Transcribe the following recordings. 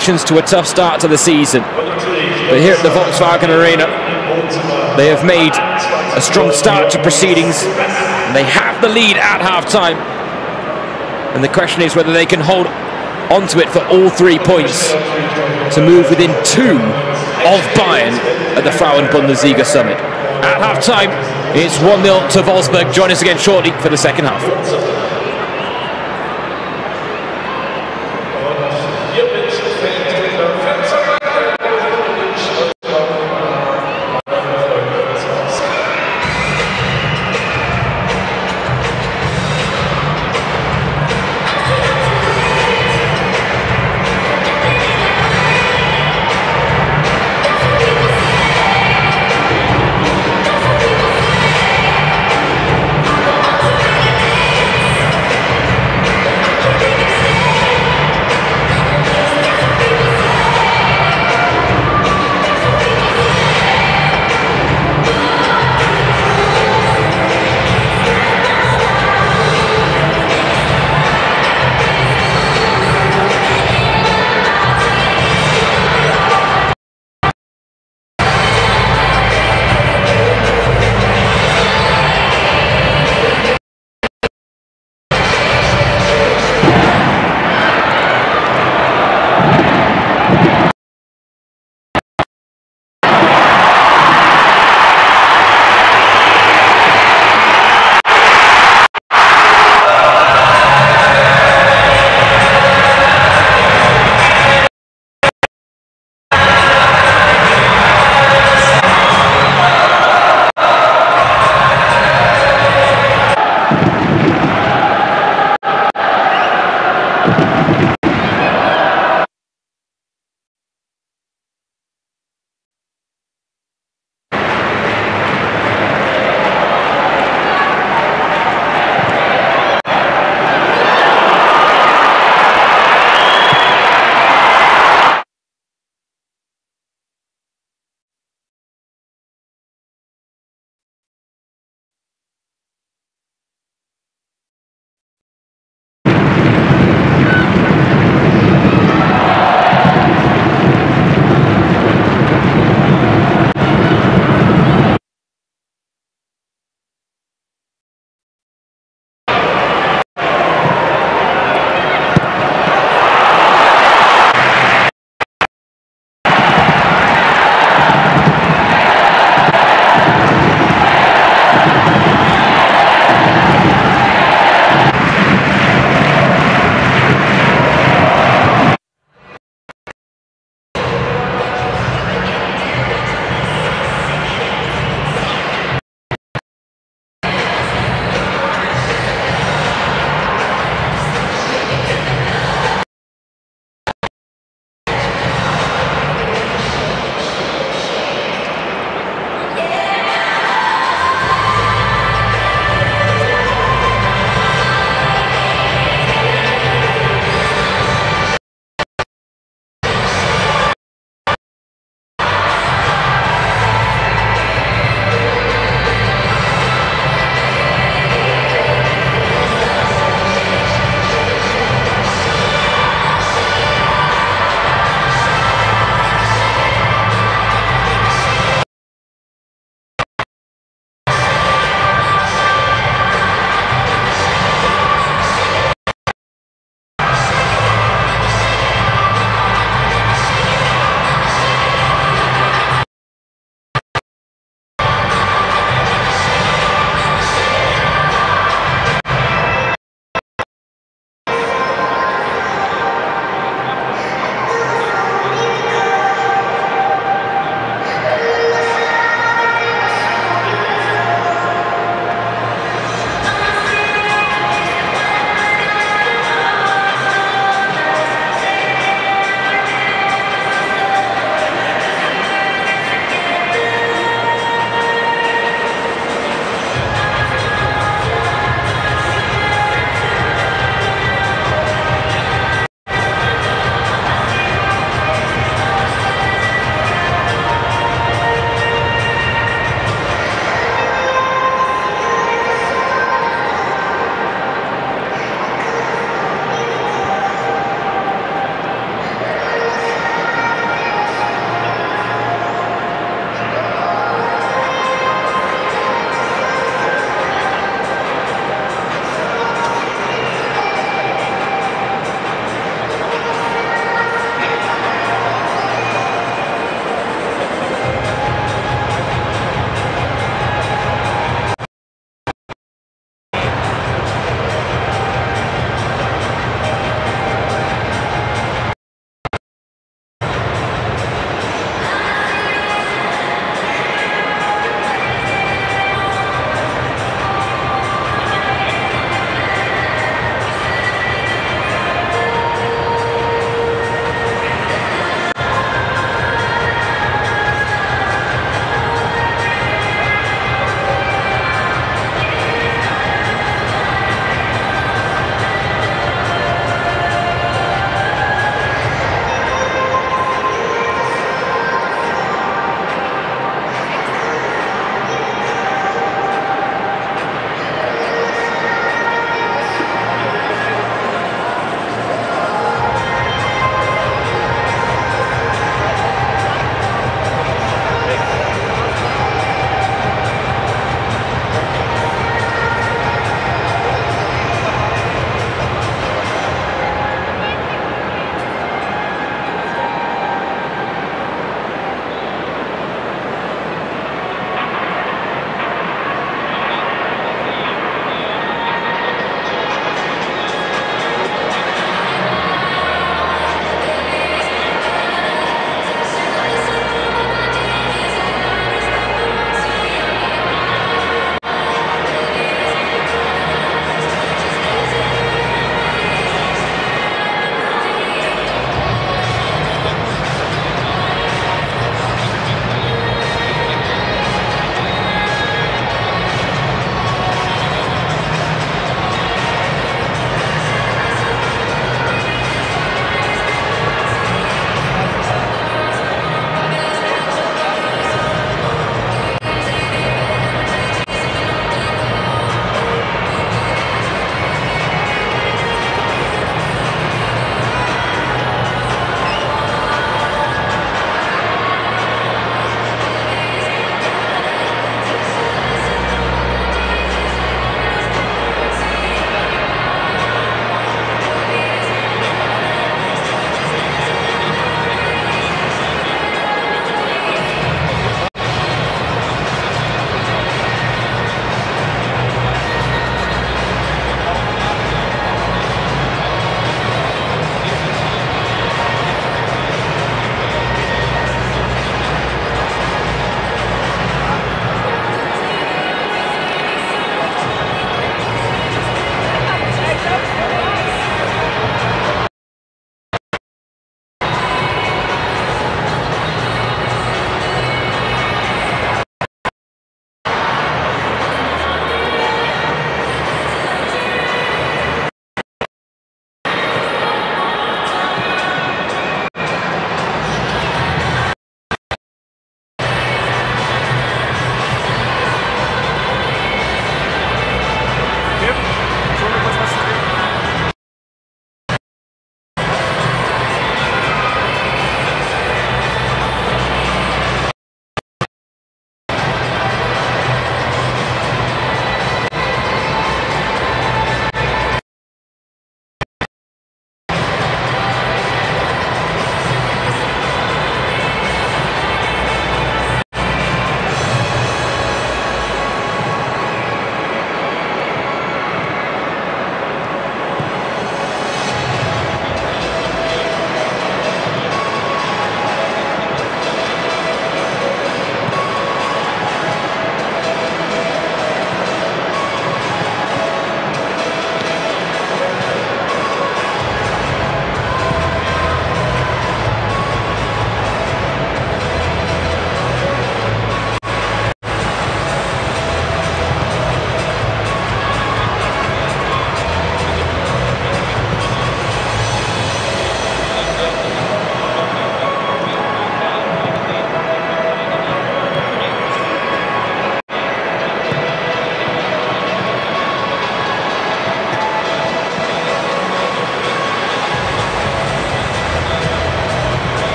reactions to a tough start to the season. But here at the Volkswagen Arena, they have made a strong start to proceedings, and they have the lead at half-time. And the question is whether they can hold onto it for all 3 points to move within 2 of Bayern at the Frauen Bundesliga summit. At half-time, it's 1-0 to Wolfsburg. Join us again shortly for the second half.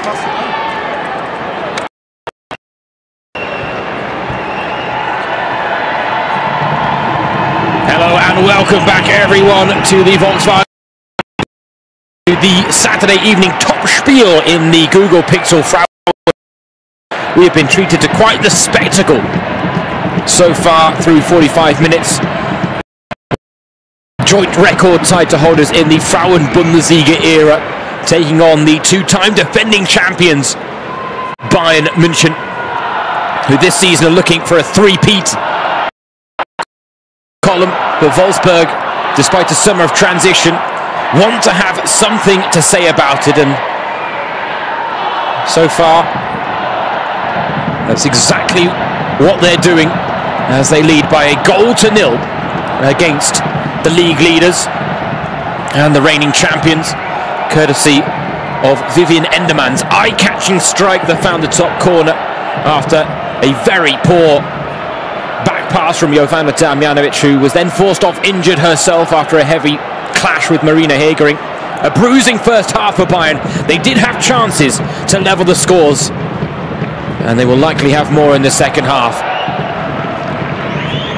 Hello and welcome back everyone to the Volkswagen, the Saturday evening top spiel in the Google Pixel Frauen. We have been treated to quite the spectacle so far through 45 minutes. Joint record title holders in the Frauen Bundesliga era, taking on the two-time defending champions Bayern Munich, who this season are looking for a three-peat. Column for Wolfsburg, despite a summer of transition, want to have something to say about it, and so far that's exactly what they're doing as they lead by a goal to nil against the league leaders and the reigning champions, courtesy of Vivian Endermann's eye-catching strike that found the top corner after a very poor back pass from Jovana Damjanovic, who was then forced off injured herself after a heavy clash with Marina Hegering. A bruising first half for Bayern. They did have chances to level the scores, and they will likely have more in the second half.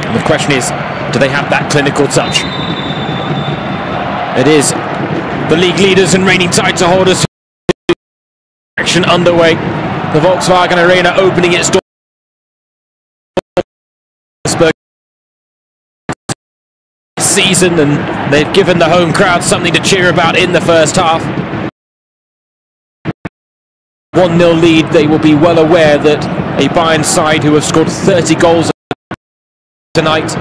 And the question is, do they have that clinical touch? It is the league leaders and reigning title holders. Action underway. The Volkswagen Arena opening its door. Season, and they've given the home crowd something to cheer about in the first half. 1-0 lead. They will be well aware that a Bayern side who have scored 30 goals tonight,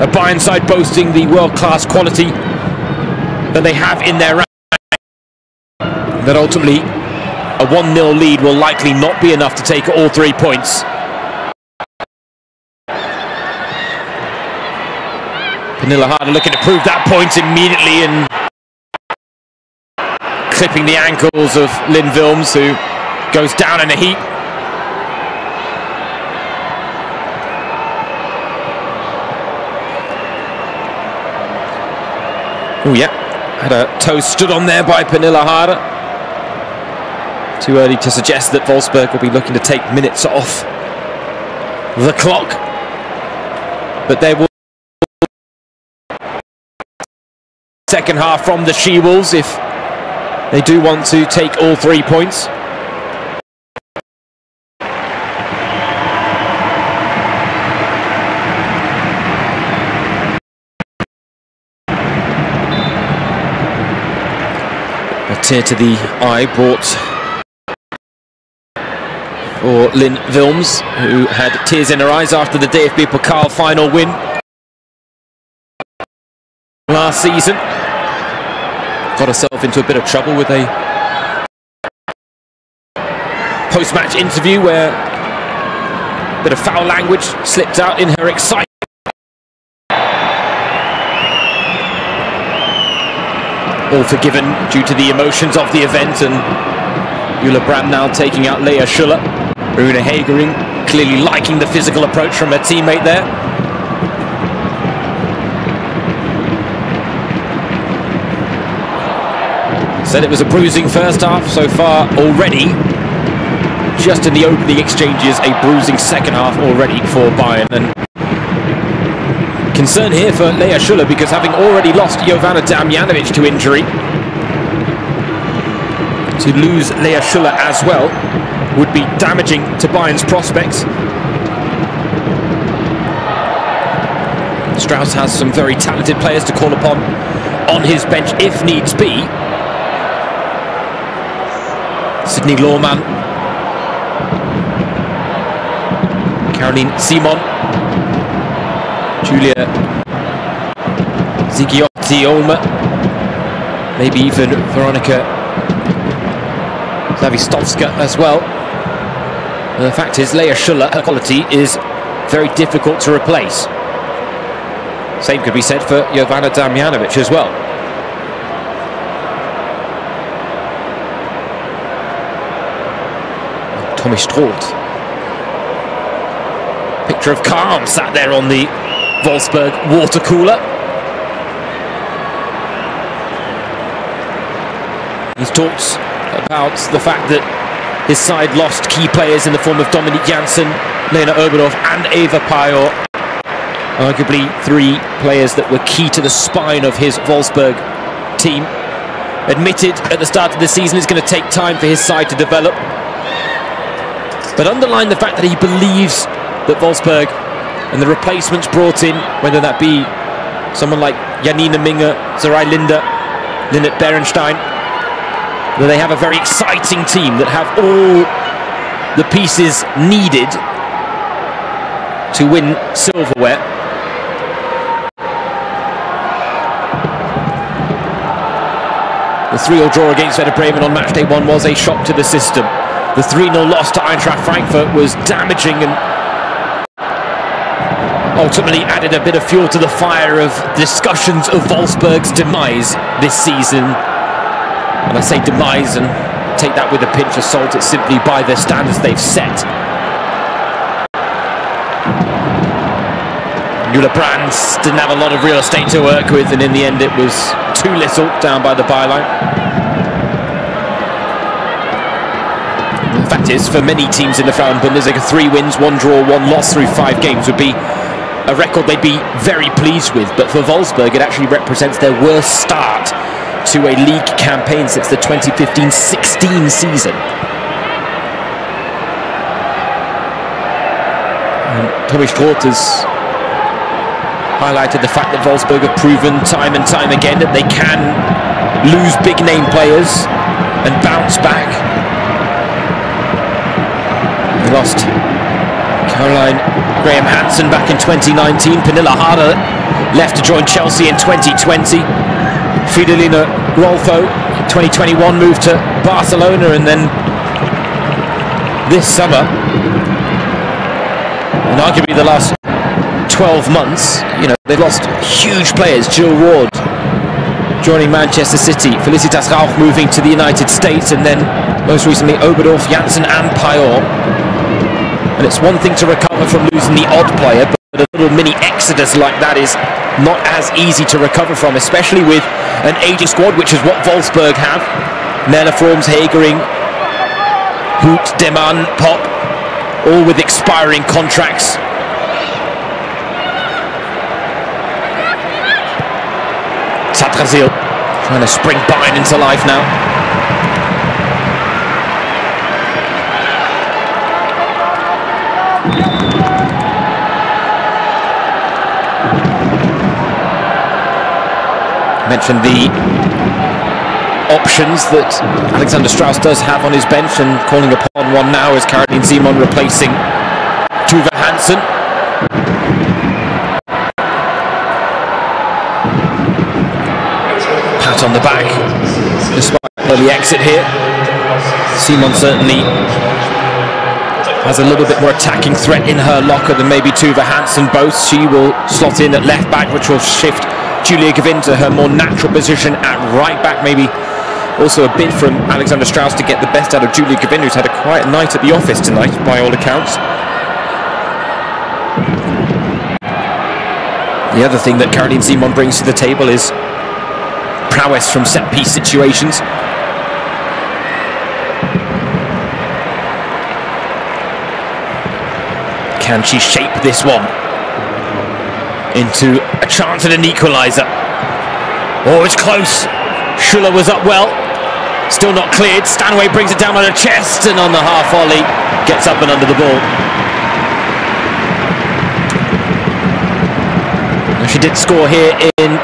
a Bayern side boasting the world-class quality that they have in their rank, that ultimately a 1-0 lead will likely not be enough to take all 3 points. Pernilla Harder looking to prove that point immediately and clipping the ankles of Lynn Wilms, who goes down in a heap. Oh yeah, had a toe stood on there by Pernilla Harder. Too early to suggest that Wolfsburg will be looking to take minutes off the clock, but they will second half from the She-Wolves if they do want to take all 3 points. A tear to the eye brought for Lynn Wilms, who had tears in her eyes after the DFB Pokal final win last season. Got herself into a bit of trouble with a post-match interview where a bit of foul language slipped out in her excitement. All forgiven due to the emotions of the event, and Jule Brandnau taking out Lea Schuller. Marina Hegering clearly liking the physical approach from her teammate there. Said it was a bruising first half so far already. Just in the opening exchanges, a bruising second half already for Bayern. And concern here for Lea Schuller, because having already lost Jovana Damjanovic to injury, to lose Lea Schuller as well would be damaging to Bayern's prospects. Strauss has some very talented players to call upon on his bench if needs be. Sydney Lawman, Caroline Simon, Julia Zigiotti-Olma, maybe even Veronika Zawistovska as well. And the fact is, Lea Schuller, her quality is very difficult to replace. Same could be said for Jovana Damjanovic as well. Tommy Strold. Picture of calm sat there on the Wolfsburg water cooler. These talks about the fact that his side lost key players in the form of Dominik Janssen, Lena Oberdorf and Eva Pawar. Arguably 3 players that were key to the spine of his Wolfsburg team. Admitted at the start of the season it's going to take time for his side to develop, but underlined the fact that he believes that Wolfsburg and the replacements brought in, whether that be someone like Janine Minge, Sarai Linde, Lynette Berenstein, that they have a very exciting team that have all the pieces needed to win silverware. The 3-3 draw against Werder Bremen on match day 1 was a shock to the system. The 3-0 loss to Eintracht Frankfurt was damaging and ultimately added a bit of fuel to the fire of discussions of Wolfsburg's demise this season. And I say demise and take that with a pinch of salt, it's simply by the standards they've set. Nuala Brands didn't have a lot of real estate to work with, and in the end it was too little down by the byline. The fact is, for many teams in the Frauen Bundesliga, 3 wins, 1 draw, 1 loss through 5 games would be a record they'd be very pleased with. But for Wolfsburg, it actually represents their worst start to a league campaign since the 2015-16 season. And Tommy Stroth has highlighted the fact that Wolfsburg have proven time and time again that they can lose big name players and bounce back. They lost Caroline Graham Hansen back in 2019. Pernilla Harder left to join Chelsea in 2020. Fridolina Rolfo, 2021, moved to Barcelona, and then this summer, and arguably the last 12 months, you know, they've lost huge players. Jill Ward joining Manchester City, Felicitas Rauch moving to the United States, and then most recently Oberdorf, Janssen and Pawar. And it's one thing to recover from losing the odd player, but a little mini exodus like that is not as easy to recover from, especially with an aging squad, which is what Wolfsburg have. Nella Forms, Hagering, Hoot, Deman, Pop, all with expiring contracts. Satrazil trying to spring Bayern into life now. Mentioned the options that Alexander Strauss does have on his bench, and calling upon one now is Caroline Simon replacing Tuva Hansen. Pat on the back despite early exit here. Simon certainly has a little bit more attacking threat in her locker than maybe Tuva Hansen boasts. She will slot in at left back, which will shift Julia Gavin to her more natural position at right back. Maybe also a bid from Alexander Strauss to get the best out of Julia Gavin, who's had a quiet night at the office tonight by all accounts. The other thing that Caroline Simon brings to the table is prowess from set-piece situations. Can she shape this one into a chance at an equaliser? Oh, it's close. Schuller was up well. Still not cleared. Stanway brings it down on her chest, and on the half volley gets up and under the ball. She did score here in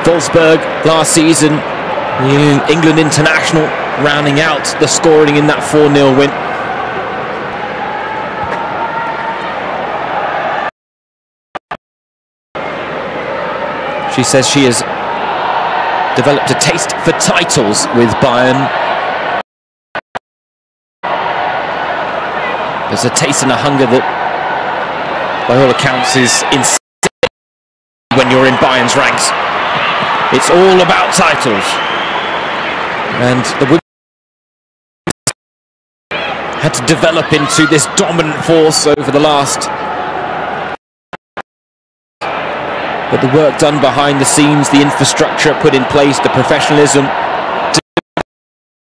Wolfsburg last season. The England international rounding out the scoring in that 4-0 win. She says she has developed a taste for titles with Bayern. There's a taste and a hunger that, by all accounts, is insane when you're in Bayern's ranks. It's all about titles. And the women had to develop into this dominant force over the last. But the work done behind the scenes, the infrastructure put in place, the professionalism,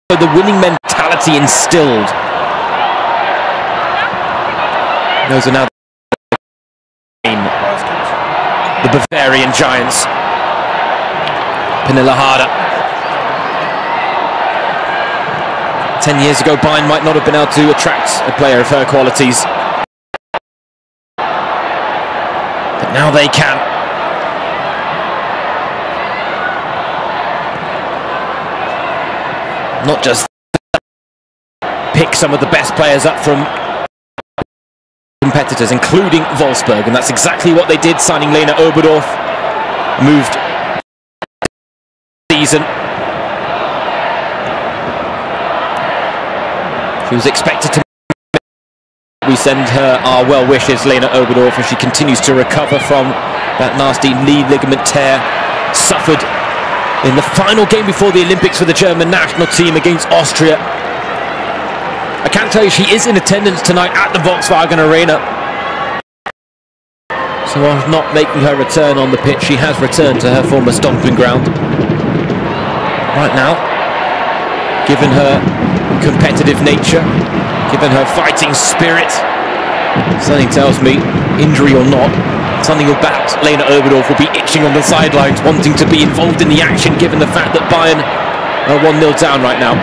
the the winning mentality instilled. Those are now the Bavarian giants. Pernille Harder. 10 years ago, Bayern might not have been able to attract a player of her qualities. But now they can. Not just pick some of the best players up from competitors, including Wolfsburg, and that's exactly what they did, signing Lena Oberdorf. Moved season. She was expected to. We send her our well wishes, Lena Oberdorf, as she continues to recover from that nasty knee ligament tear suffered in the final game before the Olympics for the German national team against Austria. I can tell you she is in attendance tonight at the Volkswagen Arena. So while not making her return on the pitch, she has returned to her former stomping ground. Right now, given her competitive nature, given her fighting spirit, something tells me, injury or not, something about Lena Oberdorf will be itching on the sidelines, wanting to be involved in the action, given the fact that Bayern are 1-0 down right now.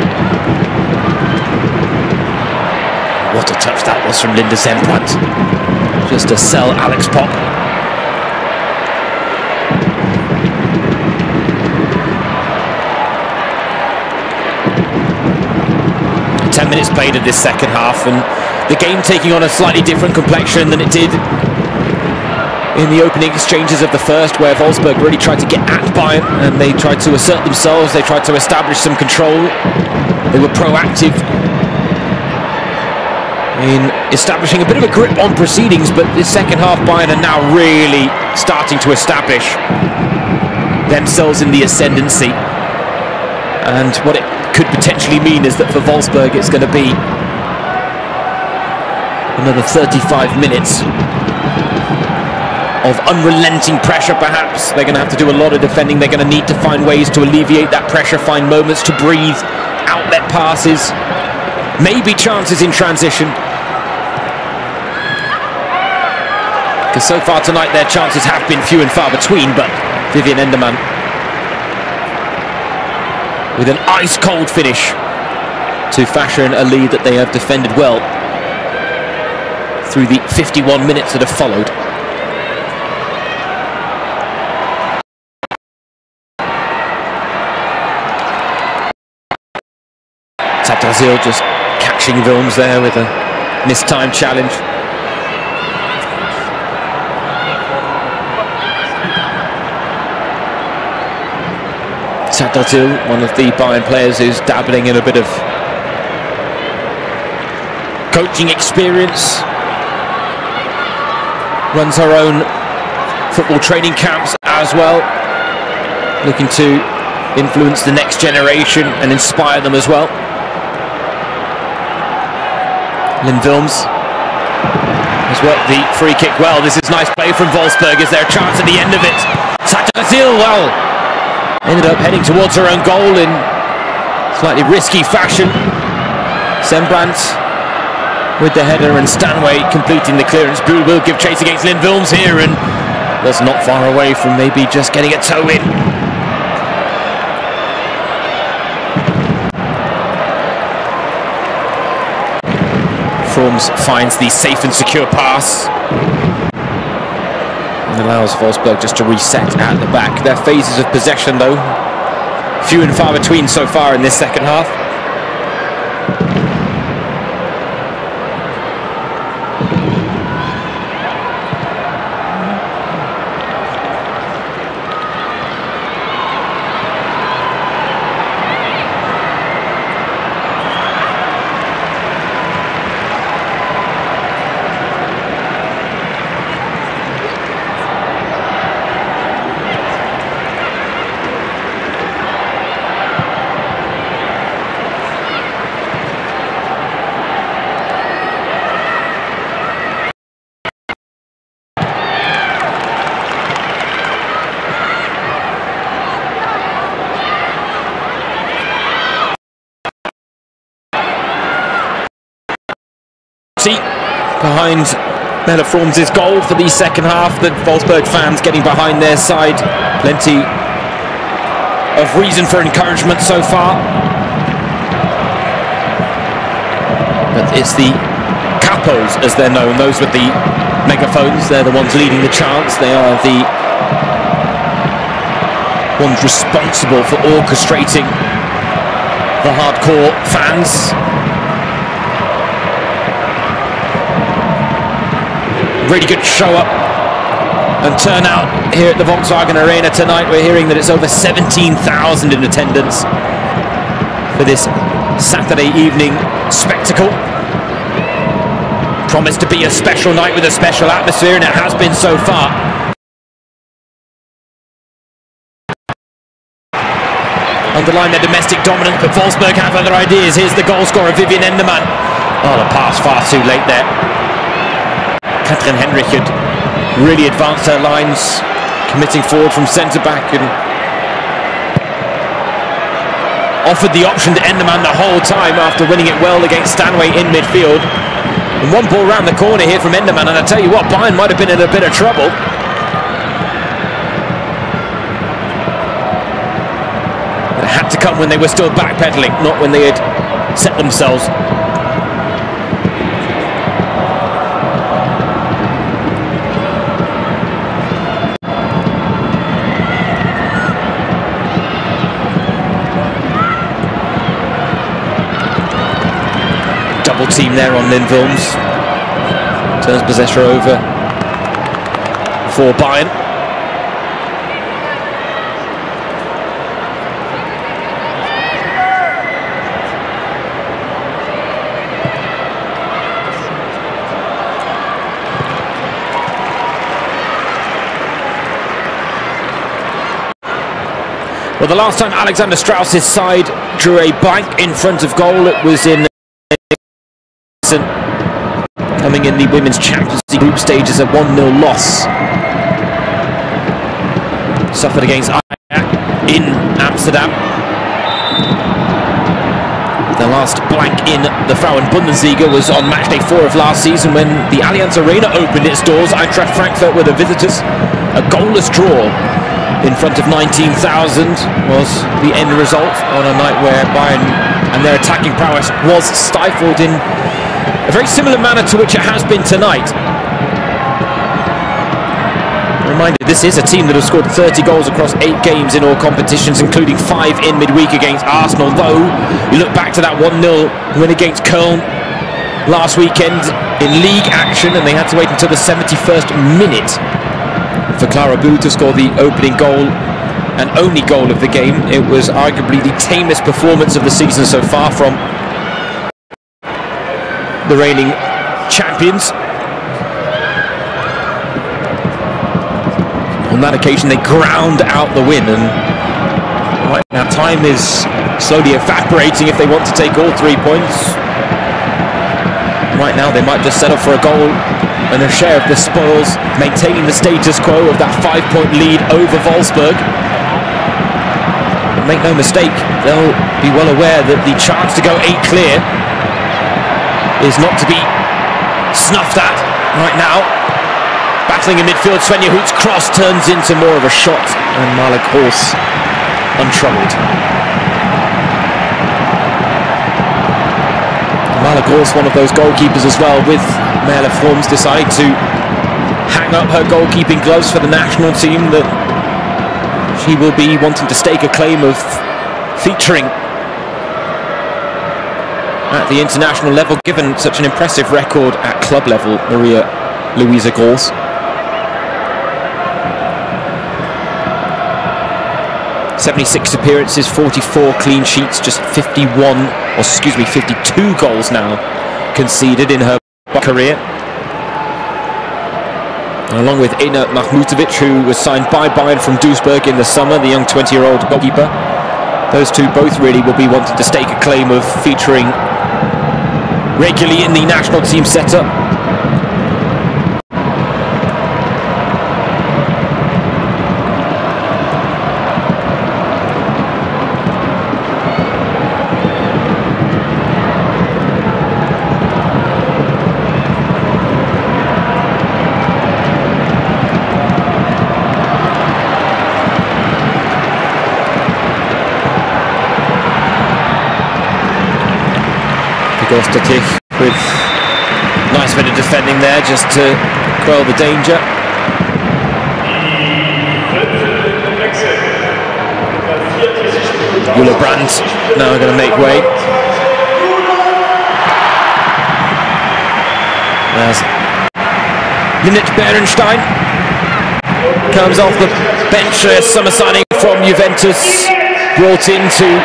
What a touch that was from Linda Sembrant. Just to sell Alex Pop. 10 minutes played of this second half, and the game taking on a slightly different complexion than it did in the opening exchanges of the first, where Wolfsburg really tried to get at Bayern and they tried to assert themselves, they tried to establish some control, they were proactive in establishing a bit of a grip on proceedings. But this second half, Bayern are now really starting to establish themselves in the ascendancy, and what it could potentially mean is that for Wolfsburg it's going to be another 35 minutes of unrelenting pressure. Perhaps they're going to have to do a lot of defending. They're going to need to find ways to alleviate that pressure, find moments to breathe, outlet passes, maybe chances in transition, because so far tonight their chances have been few and far between. But Vivian Enderman with an ice-cold finish to fashion a lead that they have defended well through the 51 minutes that have followed. Tadrazil just catching Wilms there with a mistimed challenge. Tadrazil, one of the Bayern players who's dabbling in a bit of coaching experience, runs her own football training camps as well, looking to influence the next generation and inspire them as well. Lynn Wilms has worked the free kick well. This is nice play from Wolfsburg. Is there a chance at the end of it? Tadrazil, well, ended up heading towards her own goal in slightly risky fashion. Sembrant with the header and Stanway completing the clearance. Bhujbal will give chase against Lynn Wilms here, and was not far away from maybe just getting a toe in. Forms finds the safe and secure pass and allows Wolfsburg just to reset at the back. Their phases of possession, though, few and far between so far in this second half. See behind Melle Froms's goal for the second half. The Wolfsburg fans getting behind their side. Plenty of reason for encouragement so far. But it's the capos, as they're known, those with the megaphones. They're the ones leading the chants. They are the ones responsible for orchestrating the hardcore fans. Really good show up and turnout here at the Volkswagen Arena tonight. We're hearing that it's over 17,000 in attendance for this Saturday evening spectacle. Promised to be a special night with a special atmosphere, and it has been so far. Underline their domestic dominance, but Wolfsburg have other ideas. Here's the goal scorer, Vivian Enderman. Oh, the pass far too late there. Katrin Henrich had really advanced her lines, committing forward from centre-back and offered the option to Enderman the whole time after winning it well against Stanway in midfield. And one ball round the corner here from Enderman, and I tell you what, Bayern might have been in a bit of trouble. But it had to come when they were still backpedaling, not when they had set themselves. Double team there on Lindvilms. Turns possession over for Bayern. Well, the last time Alexander Strauss's side drew a blank in front of goal, it was in coming in the Women's Champions League group stage as a 1-0 loss. Suffered against Ajax in Amsterdam. The last blank in the Frauen Bundesliga was on matchday 4 of last season when the Allianz Arena opened its doors. Eintracht Frankfurt were the visitors. A goalless draw in front of 19,000 was the end result on a night where Bayern and their attacking prowess was stifled in a very similar manner to which it has been tonight. Reminder, this is a team that has scored 30 goals across 8 games in all competitions, including 5 in midweek against Arsenal, though you look back to that 1-0 win against Köln last weekend in league action, and they had to wait until the 71st minute for Clara Boo to score the opening goal and only goal of the game. It was arguably the tamest performance of the season so far from the reigning champions. On that occasion they ground out the win, and right now time is slowly evaporating if they want to take all 3 points. Right now they might just settle for a goal and a share of the spoils, maintaining the status quo of that 5-point lead over Wolfsburg. But make no mistake, they'll be well aware that the chance to go 8 clear is not to be snuffed at right now. Battling in midfield, Svenja Hoot's cross turns into more of a shot, and Malik Horse untroubled. Malik Horse, one of those goalkeepers as well, with Melle Froms deciding to hang up her goalkeeping gloves for the national team, that she will be wanting to stake a claim of featuring at the international level, given such an impressive record at club level, Maria Luisa Gross. "76 appearances, 44 clean sheets, just 52 goals now conceded in her career. And along with Eknath Mahmutovic, who was signed by Bayern from Duisburg in the summer, the young 20-year-old goalkeeper, those two both really will be wanting to stake a claim of featuring regularly in the national team setup. with nice bit of defending there just to quell the danger. Uddhav now going to make way. As Bernstein comes off the bench, summer signing from Juventus, brought in to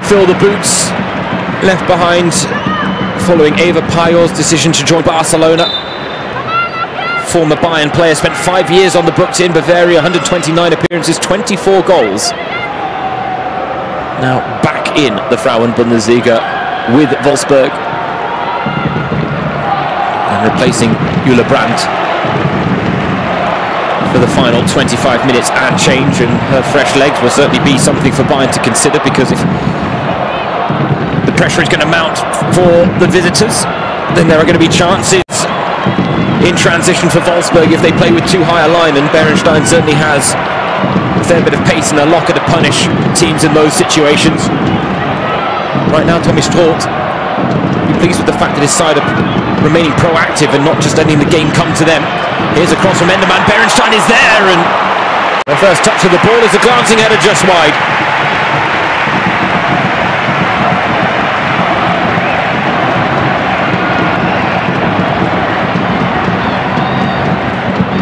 fill the boots left behind following Eva Payor's decision to join Barcelona. Former Bayern player, spent 5 years on the books in Bavaria, 129 appearances, 24 goals. Now back in the Frauen Bundesliga with Wolfsburg. And replacing Ulla Brandt for the final 25 minutes and change, and her fresh legs will certainly be something for Bayern to consider, because if the pressure is going to mount for the visitors, then there are going to be chances in transition for Wolfsburg if they play with too high a line, and Bernstein certainly has a fair bit of pace and a locker to punish teams in those situations. Right now, Tommy Stroot be pleased with the fact that his side are remaining proactive and not just letting the game come to them. Here's a cross from Enderman. Bernstein is there, and the first touch of the ball is a glancing header just wide.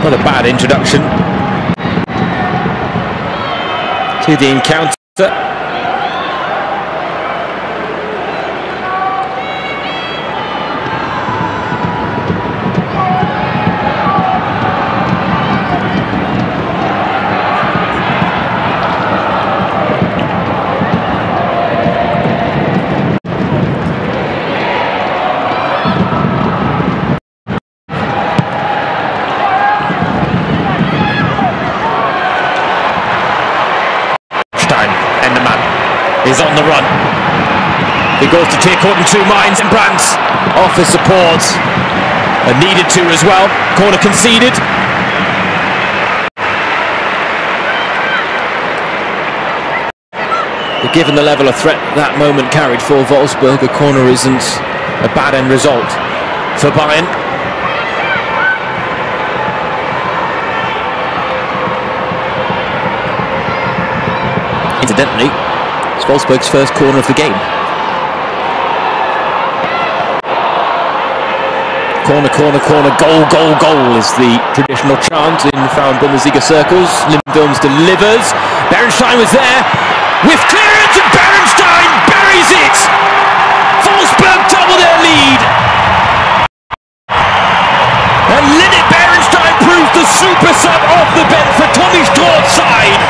Not a bad introduction to the encounter. Is on the run. He goes to take caught in two minds, and Brandt offers support, and needed to as well. Corner conceded. But given the level of threat that moment carried for Wolfsburg, a corner isn't a bad end result for Bayern. Incidentally, it's Wolfsburg's first corner of the game. Corner, corner, corner, goal, goal, goal is the traditional chant in Frauen Bundesliga circles. Lindholms delivers. Bernstein was there with clearance, and Bernstein buries it. Wolfsburg double their lead. And Lynette Bernstein proves the super sub off the bench for Tommy Stroot's side.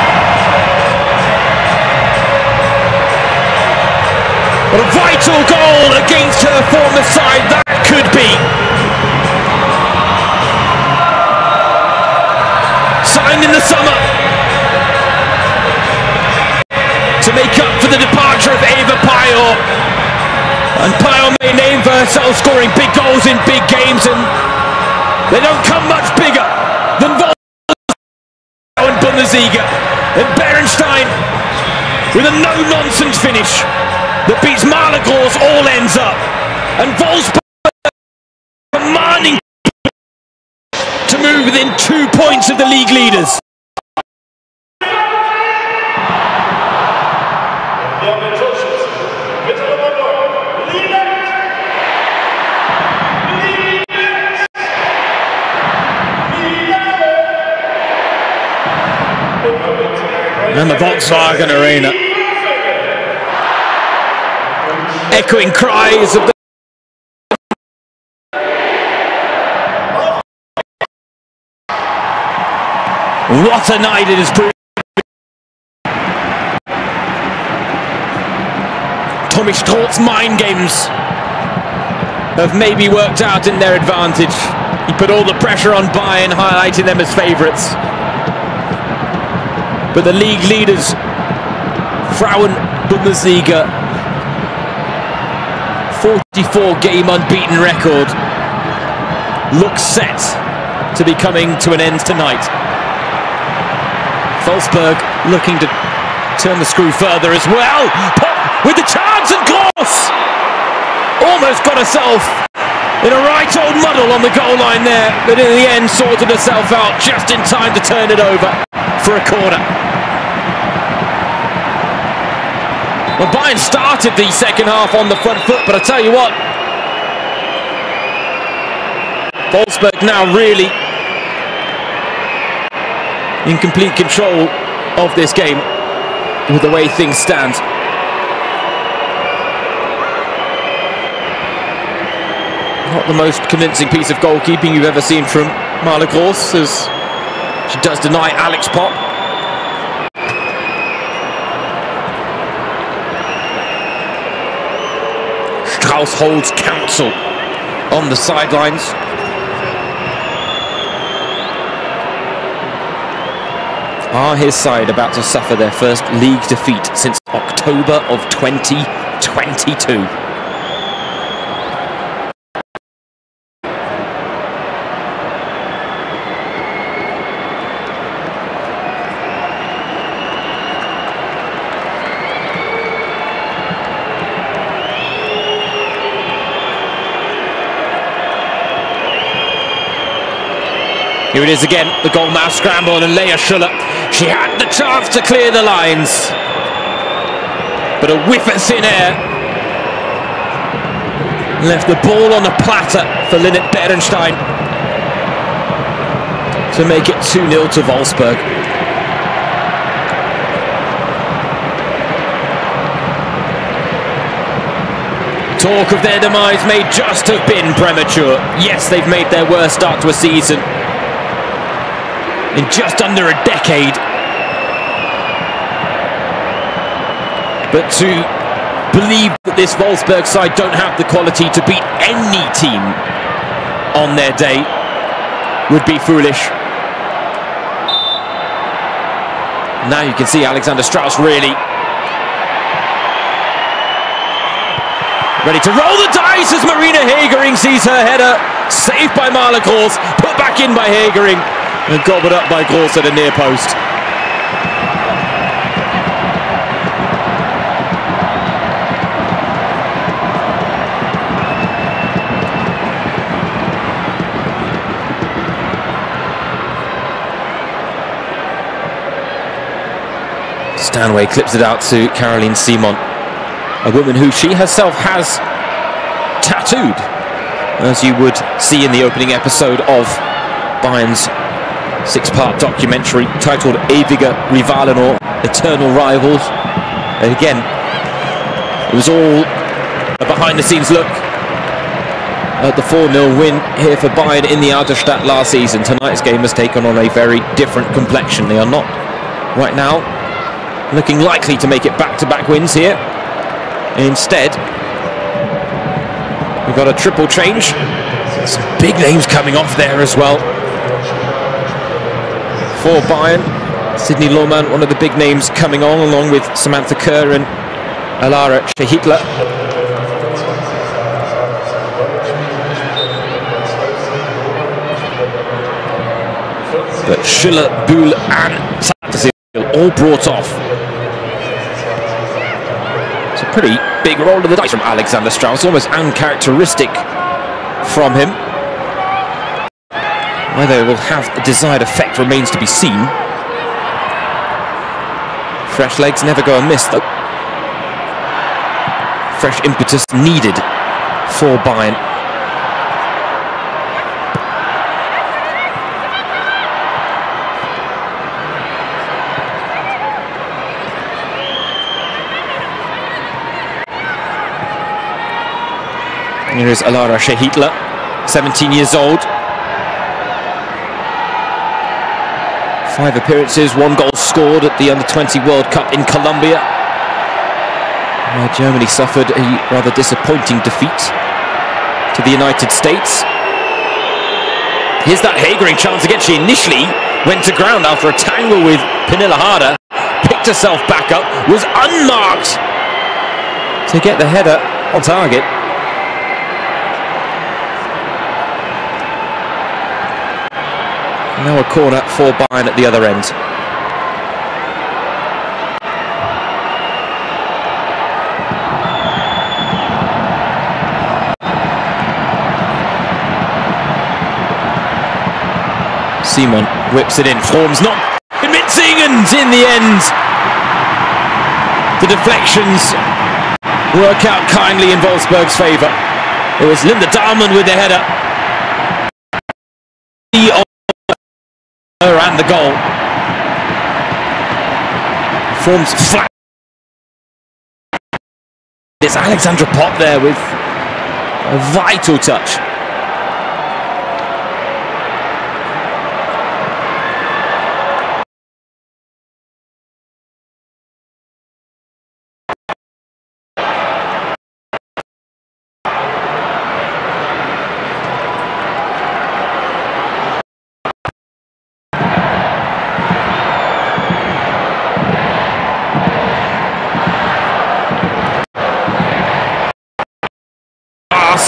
What a vital goal against her former side that could be. Signed in the summer to make up for the departure of Eva Payor. And Payor made a name for herself, scoring big goals in big games, and they don't come much bigger than Wolfsburg and Bundesliga. And Bernstein with a no-nonsense finish that beats Malagros all ends up, and Wolfsburg commanding to move within 2 points of the league leaders. And the Volkswagen Arena, echoing cries of the what a night it has proved. Tommy Stroot's mind games have maybe worked out in their advantage. He put all the pressure on Bayern, highlighting them as favourites. But the league leaders, Frauen Bundesliga, 44-game unbeaten record, looks set to be coming to an end tonight. Wolfsburg looking to turn the screw further as well. Pop with the chance, and Gross Almost got herself in a right old muddle on the goal line there, but in the end sorted herself out just in time to turn it over for a corner. Well, Bayern started the second half on the front foot, but I tell you what, Wolfsburg now really in complete control of this game with the way things stand. Not the most convincing piece of goalkeeping you've ever seen from Marla Gross, as she does deny Alex Pop. Strauss holds counsel on the sidelines. Are his side about to suffer their first league defeat since October of 2022? Here it is again, the goal-mouth scramble, and Leia Schuller. She had the chance to clear the lines, but a whiff at thin air left the ball on a platter for Linnet Berenstein to make it 2-0 to Wolfsburg. Talk of their demise may just have been premature. Yes, they've made their worst start to a season in just under a decade. But to believe that this Wolfsburg side don't have the quality to beat any team on their day would be foolish. Now you can see Alexander Strauss really ready to roll the dice as Marina Hegering sees her header saved by Marla Gross, put back in by Hegering, and gobbled up by Gross at a near post. Stanway clips it out to Caroline Simon, a woman who she herself has tattooed, as you would see in the opening episode of Bayern's 6-part documentary titled Ewige Rivalen, or Eternal Rivals. And again, it was all a behind-the-scenes look at the 4-0 win here for Bayern in the Alderstadt last season. Tonight's game has taken on a very different complexion. They are not, right now, looking likely to make it back-to-back wins here. Instead, we've got a triple change. Some big names coming off there as well for Bayern. Sydney Lohmann, one of the big names coming on, along with Samantha Kerr and Alara Shehitler. But Schiller, Buhl and Thackeray all brought off. It's a pretty big roll of the dice from Alexander Strauss, almost uncharacteristic from him. Whether it will have the desired effect remains to be seen. Fresh legs never go amiss, though. Fresh impetus needed for Bayern. Here is Alara Shehitler, 17 years old. 5 appearances, 1 goal scored at the Under-20 World Cup in Colombia, where Germany suffered a rather disappointing defeat to the United States. Here's that Hegering chance again. She initially went to ground after a tangle with Pernilla Harder, picked herself back up, was unmarked to get the header on target. Now a corner for Bayern at the other end. Simon whips it in. Form's not convincing, and in the end, the deflections work out kindly in Wolfsburg's favour. It was Linda Dahlmann with the header. And the goal. Form's flat. It's Alexandra Pop there with a vital touch.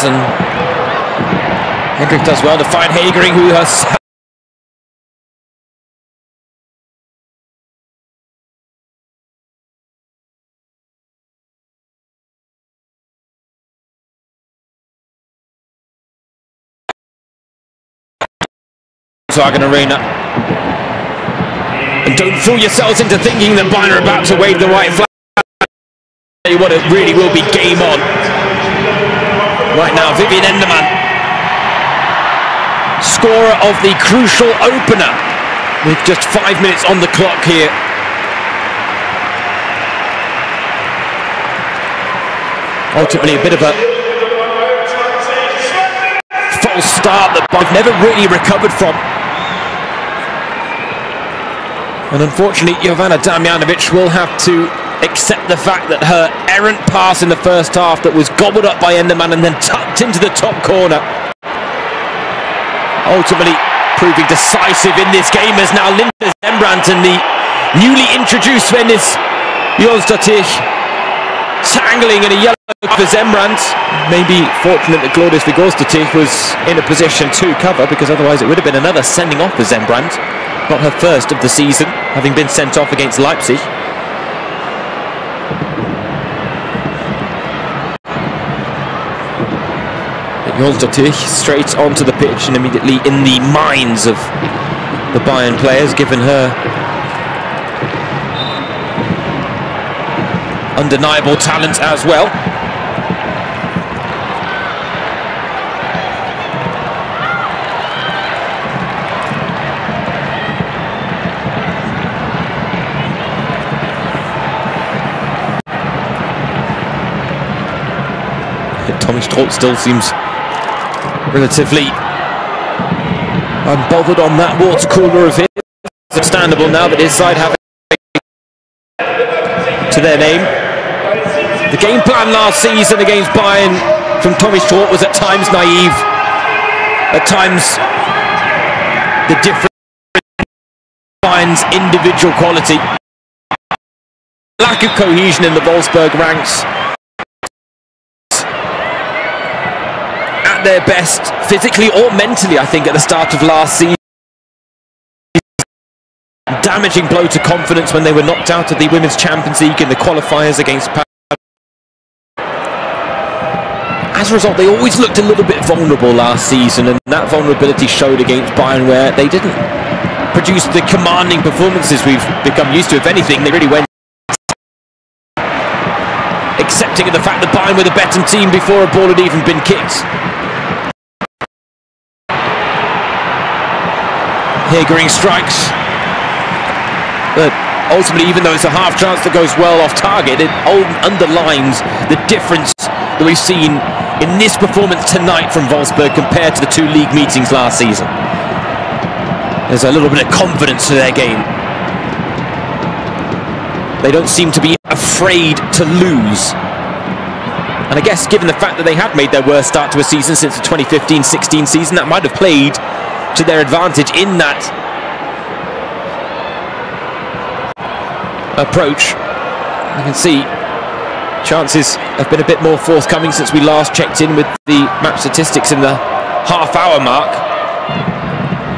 And Hendrik does well to find Hagering, who has Chhagan Arena. And don't fool yourselves into thinking that Bayern are about to wave the white flag. Tell you what, it really will be game on. Right now, Vivian Enderman, scorer of the crucial opener, with just 5 minutes on the clock here. Ultimately, a bit of a false start that Bayern never really recovered from. And unfortunately, Jovana Damjanovic will have to accept the fact that her errant pass in the first half that was gobbled up by Enderman and then tucked into the top corner, ultimately proving decisive in this game, as now Linda Zembrandt and the newly introduced Svennis Jonsdottir tangling in a yellow for Zembrandt. Maybe fortunate that Glorious Vigosdottir was in a position to cover, because otherwise it would have been another sending off for Zembrandt. Not her first of the season, having been sent off against Leipzig. Jonsdottir straight onto the pitch and immediately in the minds of the Bayern players, given her undeniable talent as well. Thomas Traut still seems relatively unbothered on that water cooler of his. It's understandable now that his side have to their name. The game plan last season against Bayern from Thomas Traut was at times naive, at times the difference Bayern's individual quality, lack of cohesion in the Wolfsburg ranks. Their best physically or mentally, I think, at the start of last season. Damaging blow to confidence when they were knocked out of the Women's Champions League in the qualifiers against Pawar. As a result, they always looked a little bit vulnerable last season, and that vulnerability showed against Bayern, where they didn't produce the commanding performances we've become used to. If anything, they really went accepting of the fact that Bayern were the better team before a ball had even been kicked. Hagering strikes, but ultimately, even though it's a half chance that goes well off target, it underlines the difference that we've seen in this performance tonight from Wolfsburg compared to the two league meetings last season. There's a little bit of confidence to their game. They don't seem to be afraid to lose. And I guess given the fact that they had made their worst start to a season since the 2015-16 season, that might have played to their advantage in that approach. You can see chances have been a bit more forthcoming since we last checked in with the match statistics in the half-hour mark,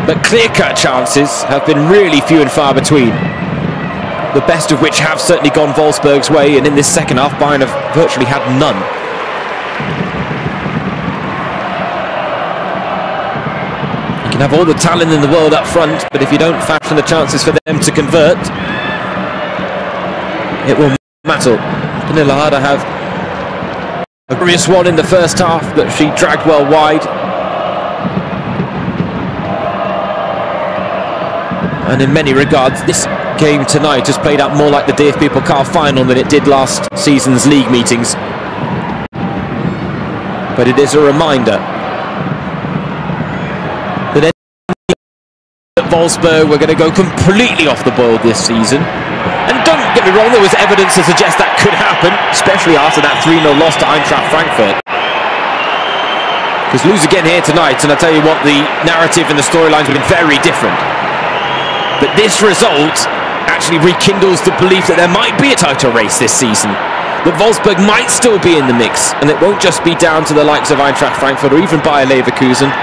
but clear-cut chances have been really few and far between, the best of which have certainly gone Wolfsburg's way, and in this second half Bayern have virtually had none. You can have all the talent in the world up front, but if you don't fashion the chances for them to convert, it will matter. Pernille Harder have a glorious one in the first half that she dragged well wide. And in many regards, this game tonight has played out more like the DFB Pokal final than it did last season's league meetings. But it is a reminder that at Wolfsburg we're going to go completely off the boil this season. And don't get me wrong, there was evidence to suggest that could happen, especially after that 3-0 loss to Eintracht Frankfurt. Because lose again here tonight, and I tell you what, the narrative and the storylines have been very different. But this result actually rekindles the belief that there might be a title race this season. That Wolfsburg might still be in the mix, and it won't just be down to the likes of Eintracht Frankfurt or even Bayer Leverkusen,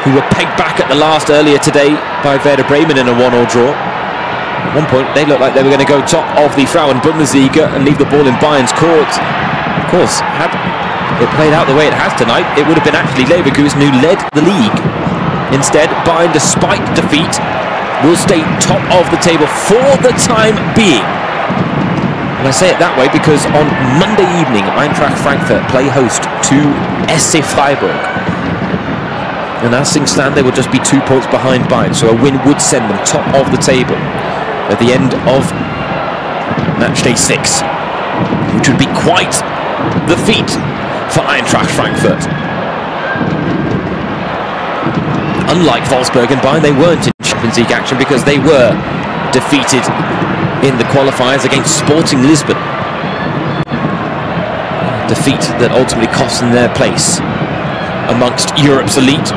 who were pegged back at the last earlier today by Werder Bremen in a 1-1 draw. At one point they looked like they were going to go top of the Frauen Bundesliga and leave the ball in Bayern's court. Of course, had it played out the way it has tonight, it would have been actually Leverkusen who led the league. Instead, Bayern, despite defeat, will stay top of the table for the time being. And I say it that way because on Monday evening, Eintracht Frankfurt play host to SC Freiburg. And as things stand, they will just be 2 points behind Bayern, so a win would send them top of the table at the end of match day 6, which would be quite the feat for Eintracht Frankfurt. Unlike Wolfsburg and Bayern, they weren't in Champions League action because they were defeated in the qualifiers against Sporting Lisbon. Defeat that ultimately cost them their place amongst Europe's elite,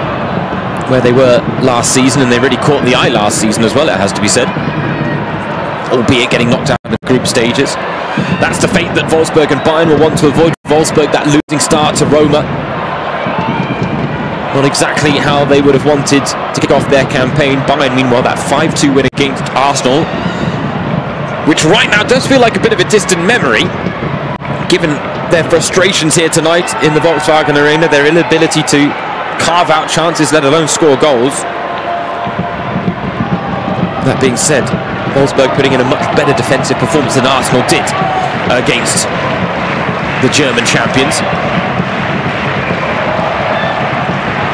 where they were last season, and they really caught the eye last season as well, it has to be said, albeit getting knocked out in the group stages. That's the fate that Wolfsburg and Bayern will want to avoid. Wolfsburg, that losing start to Roma, not exactly how they would have wanted to kick off their campaign. Bayern, meanwhile, that 5-2 win against Arsenal, which right now does feel like a bit of a distant memory, given their frustrations here tonight in the Volkswagen Arena, their inability to carve out chances, let alone score goals. That being said, Wolfsburg putting in a much better defensive performance than Arsenal did against the German champions.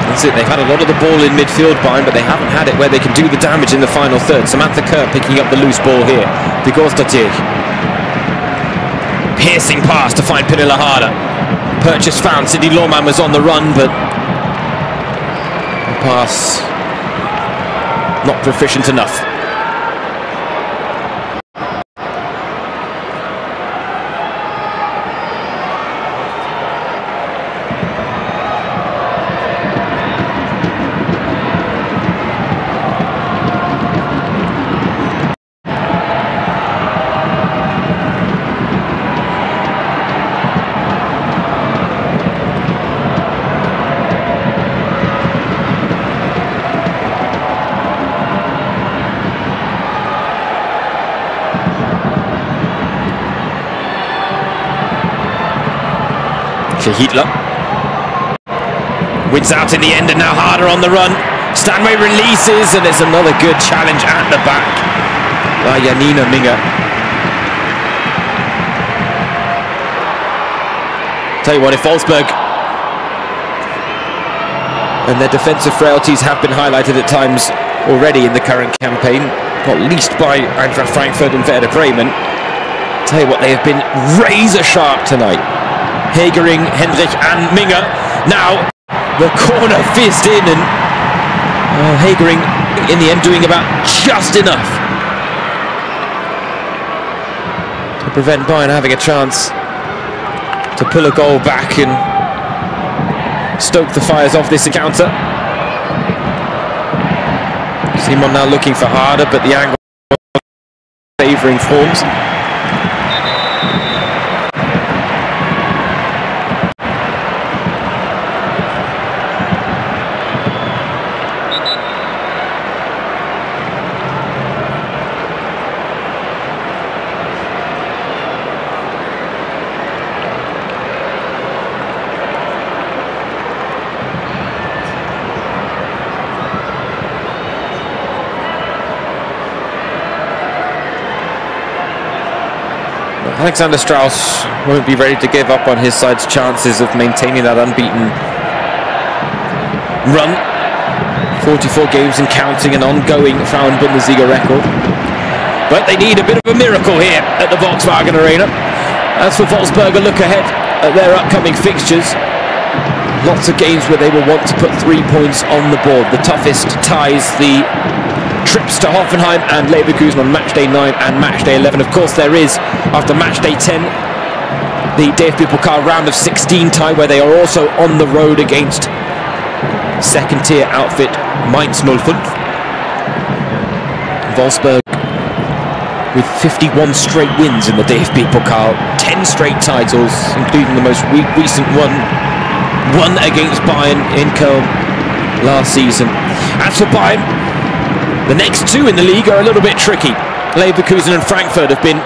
That's it, they've had a lot of the ball in midfield, Bayern, but they haven't had it where they can do the damage in the final third. Samantha Kerr picking up the loose ball here. De Gorstatir. Piercing pass to find Pernille Harder. Purchase found, Cindy Lawman was on the run, but the pass not proficient enough. Hitler wins out in the end, and now Harder on the run. Stanway releases, and it's another good challenge at the back by Janina Minga. Tell you what, if Wolfsburg and their defensive frailties have been highlighted at times already in the current campaign, not least by Eintracht Frankfurt and Werder Bremen, tell you what, they have been razor sharp tonight. Hegering, Hendrich and Minga. Now the corner fizzed in, and Hegering in the end doing about just enough to prevent Bayern having a chance to pull a goal back and stoke the fires off this encounter. Simon now looking for Harder, but the angle favouring forms. Alexander Strauss won't be ready to give up on his side's chances of maintaining that unbeaten run. 44 games and counting, an ongoing Frauen-Bundesliga record. But they need a bit of a miracle here at the Volkswagen Arena. As for Wolfsburg, a look ahead at their upcoming fixtures. Lots of games where they will want to put 3 points on the board. The toughest ties the trips to Hoffenheim and Leverkusen on match day 9 and match day 11. Of course, there is, after match day 10, the DFB Pokal round of 16 tie, where they are also on the road against second tier outfit Mainz 05. Wolfsburg with 51 straight wins in the DFB Pokal, 10 straight titles, including the most recent one against Bayern in Köln last season. As for Bayern, the next two in the league are a little bit tricky. Leverkusen and Frankfurt have been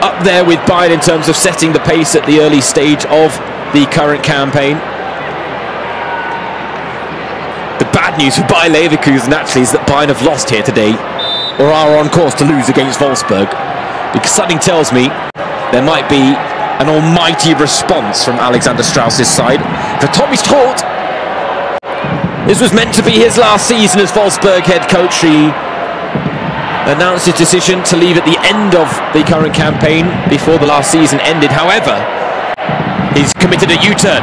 up there with Bayern in terms of setting the pace at the early stage of the current campaign. The bad news for Bayer Leverkusen actually is that Bayern have lost here today, or are on course to lose against Wolfsburg, because something tells me there might be an almighty response from Alexander Strauss's side. For Tommy Stroot, this was meant to be his last season as Wolfsburg head coach. He announced his decision to leave at the end of the current campaign, before the last season ended. However, he's committed a U-turn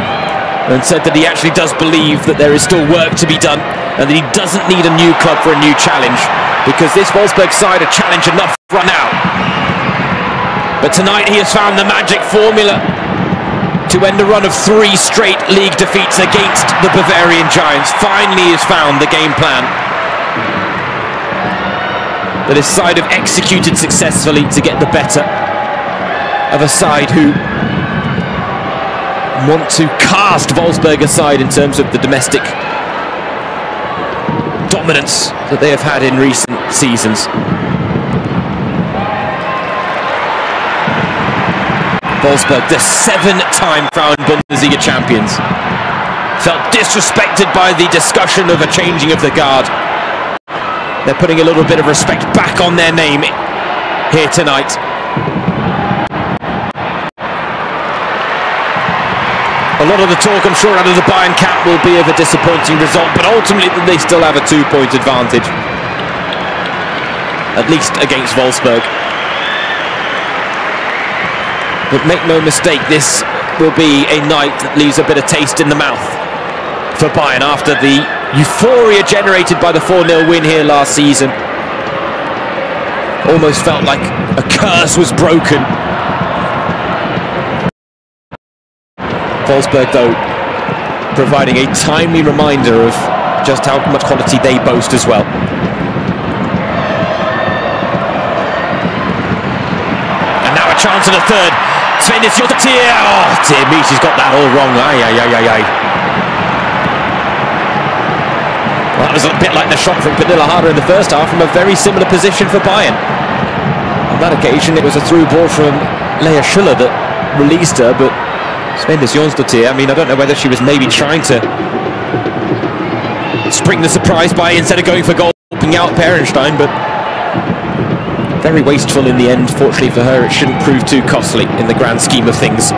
and said that he actually does believe that there is still work to be done, and that he doesn't need a new club for a new challenge, because this Wolfsburg side are challenge enough right now. But tonight he has found the magic formula to end a run of 3 straight league defeats against the Bavarian Giants. Finally has found the game plan that his side have executed successfully to get the better of a side who want to cast Wolfsburg aside in terms of the domestic dominance that they have had in recent seasons. Wolfsburg, the 7-time Frauen-Bundesliga champions, felt disrespected by the discussion of a changing of the guard. They're putting a little bit of respect back on their name here tonight. A lot of the talk, I'm sure, out of the Bayern camp will be of a disappointing result, but ultimately they still have a 2-point advantage, at least against Wolfsburg. But make no mistake, this will be a night that leaves a bit of taste in the mouth for Bayern after the euphoria generated by the 4-0 win here last season. Almost felt like a curse was broken. Wolfsburg, though, providing a timely reminder of just how much quality they boast as well. And now a chance at a third. Sven is your tier. Oh dear me, she's got that all wrong. Aye, aye, aye, aye, aye. Well, that was a bit like the shot from Pernilla Harder in the first half from a very similar position for Bayern. On that occasion, it was a through ball from Lea Schuller that released her, but Sven is Jonsdottir. I mean, I don't know whether she was maybe trying to spring the surprise by, instead of going for goal, helping out Perenstein, but very wasteful in the end. Fortunately for her, it shouldn't prove too costly in the grand scheme of things.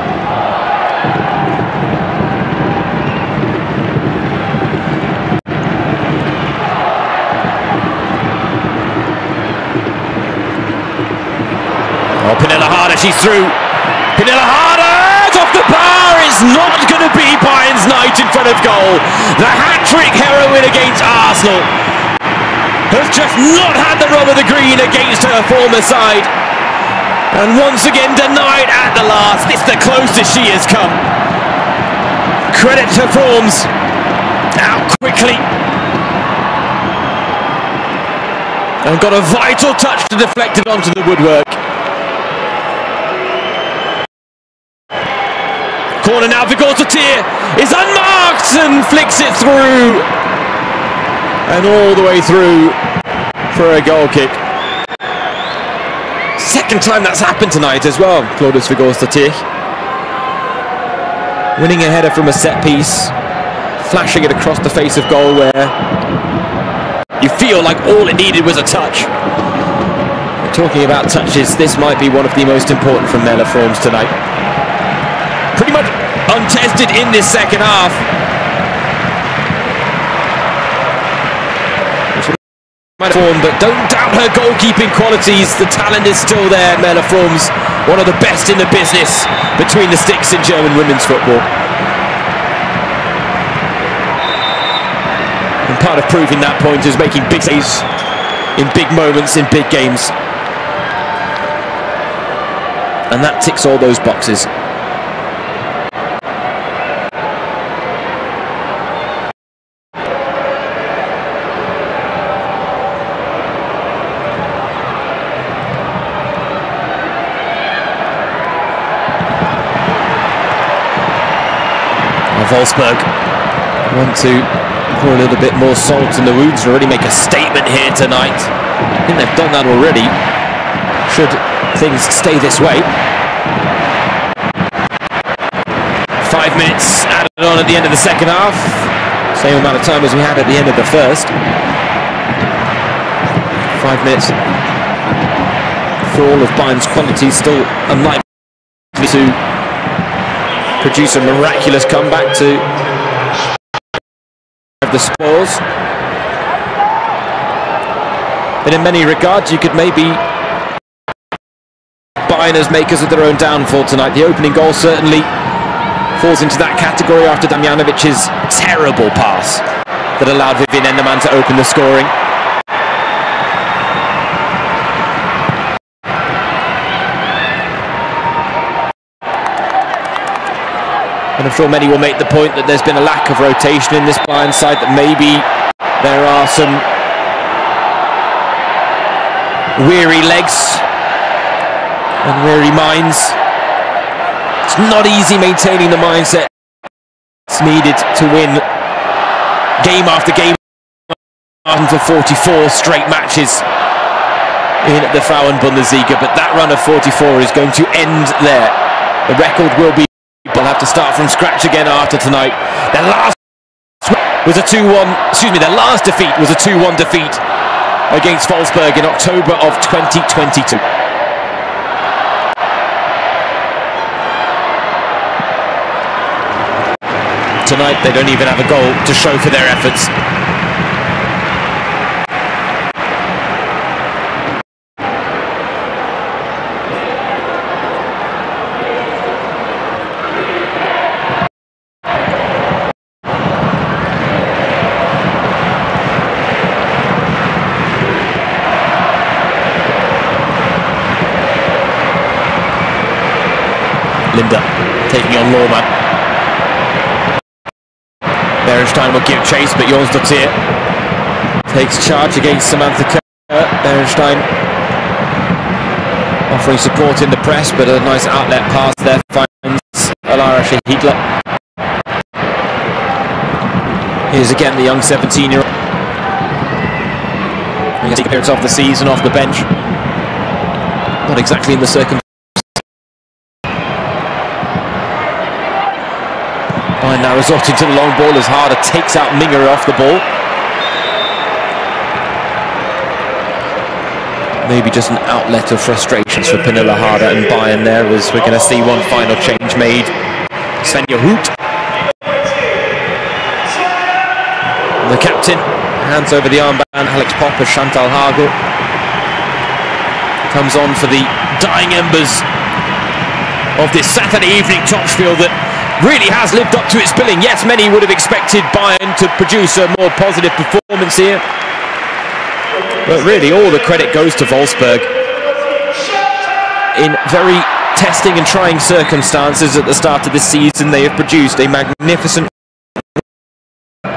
Oh, Pernilla Harder, she's through. Pernilla Harder! Off the bar is not going to be Bayern's night in front of goal. The hat-trick heroine against Arsenal has just not had the rub of the green against her former side, and once again denied at the last. It's the closest she has come. Credit to Forms. Out quickly. And got a vital touch to deflect it onto the woodwork. Corner now for Jonsdottir is unmarked and flicks it through, and all the way through for a goal kick. Second time that's happened tonight as well. Claudius Jonsdottir winning a header from a set piece, flashing it across the face of goal, where you feel like all it needed was a touch. Talking about touches, this might be one of the most important from their forms tonight. Pretty much untested in this second half. Form, but don't doubt her goalkeeping qualities. The talent is still there. Mela Form's one of the best in the business between the sticks in German women's football. And part of proving that point is making big saves in big moments, in big games. And that ticks all those boxes. Wolfsburg want to pour a little bit more salt in the wounds and really make a statement here tonight. I think they've done that already. Should things stay this way. 5 minutes added on at the end of the second half. Same amount of time as we had at the end of the first. 5 minutes for all of Bayern's qualities, still unlikely to produce a miraculous comeback to the spoils. But in many regards, you could maybe Bayern as makers of their own downfall tonight. The opening goal certainly falls into that category after Damjanovic's terrible pass that allowed Vivian Enderman to open the scoring. And I'm sure many will make the point that there's been a lack of rotation in this Bayern side, that maybe there are some weary legs and weary minds. It's not easy maintaining the mindset it's needed to win game after game for 44 straight matches in the Frauen Bundesliga, but that run of 44 is going to end there. The record will be. They'll have to start from scratch again after tonight. Their last was a 2-1. Excuse me. Their last defeat was a 2-1 defeat against Wolfsburg in October of 2022. Tonight they don't even have a goal to show for their efforts. Linda taking on Lorman. Berenstein will give chase, but Jonsdottir takes charge against Samantha Kerr. Berenstein offering support in the press, but a nice outlet pass there finds Alara Shahidla. Here's again the young 17-year-old. He has the appearance of the season off the bench. Not exactly in the circumstances. Now resorting to the long ball as Harder takes out Minger off the ball. Maybe just an outlet of frustrations for Pernilla Harder and Bayern there, as we're going to see one final change made. Svenja Hoot, the captain, hands over the armband. Alex Popper, Chantal Hagel comes on for the dying embers of this Saturday evening Topspiel that really has lived up to its billing. Yes, many would have expected Bayern to produce a more positive performance here, but really all the credit goes to Wolfsburg. In very testing and trying circumstances at the start of this season, they have produced a magnificent